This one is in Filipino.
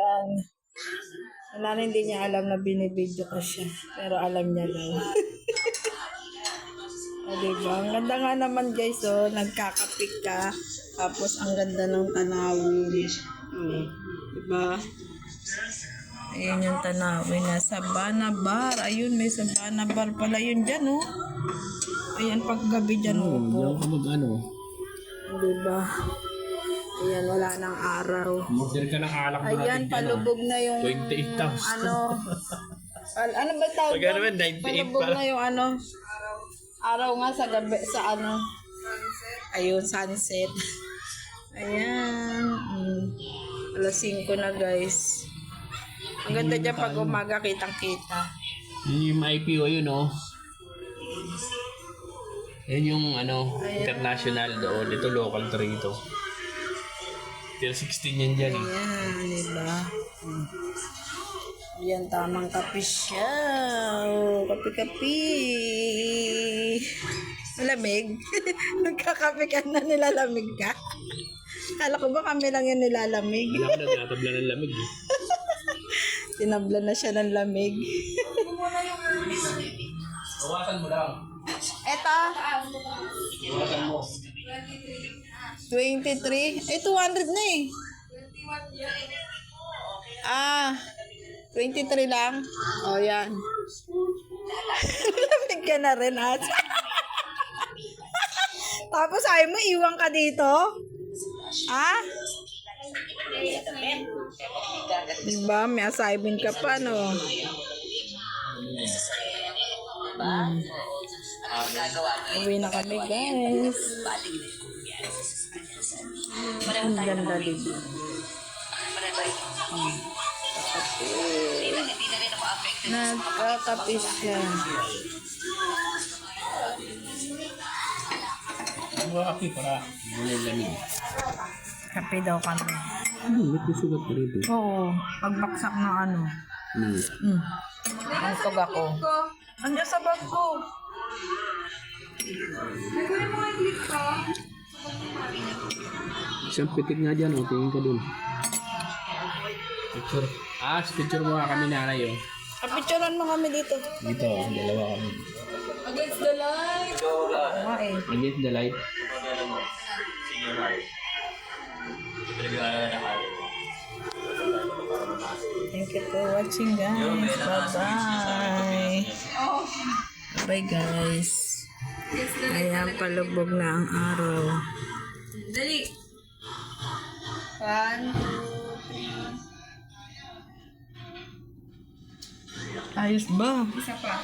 Ayan. Wala na, hindi niya alam na binibidyo ko siya. Pero alam niya daw. O, diba? Ang ganda nga naman guys, oh. Nagkakapik ka. Tapos ang ganda ng tanawin. Oh, diba? Ayun yung tanawin na Sabana Bar. Ayun, may Sabana Bar pala yun dyan, oh. Ayan, paggabi dyan, oh. Yung mag-ano. Diba? Ayan, wala nang araw. Order ka ng alak doon. Ayan, palubog na yung 28,000. ano. Ano ba tawag? Pag ano man, 98 Palubog pala. na yung ano. Araw nga sa gabi, sa ano. Ayun, sunset. Ayan. Alas 5 na guys. Ang ganda dyan pag umaga kitang-kita. Yun yung IPO yun, oh. Yan yung ano, international doon. Ito local to rito. Till 16 yan dyan, eh. Ayan, diba? Ayan, tamang kape siya. Oh, kape-kape. Malamig. Nagkakape ka na, nilalamig ka. Kala ko ba kami lang yung nilalamig? Wala ko na tinatabla ng lamig, eh. Tinabla na siya ng lamig. Bawasan mo lang. Eto, Bawasan mo. 23. Eh, 200 na eh. Ah, 23 lang. O, yan. Lamig ka na rin, at. Tapos, ayaw mo, iwan ka dito? Ah? Diba? May assignment ka pa, no? Uwi na kami, guys. Ang ganda dito. Nagkakapis siya. Kape para walang lamig. Kape daw kami. Ano, ba't may sugat pa rito? Oo, pagbaksak ng ano. Ang tug ako. Andiyan sa bag ko. Isang pitik nga dyan, oh. Tingin ka dun. Picture. Picture mo nga kami nanay, oh. Kapicturan mo kami dito. Dito, dalawa kami. Against the light. Oo nga eh. Against the light. Thank you for watching, guys. Bye-bye. Bye, guys. Ayan, palubog na ang araw. Dali. 1, 2, 3. Ayos ba? Isa pa.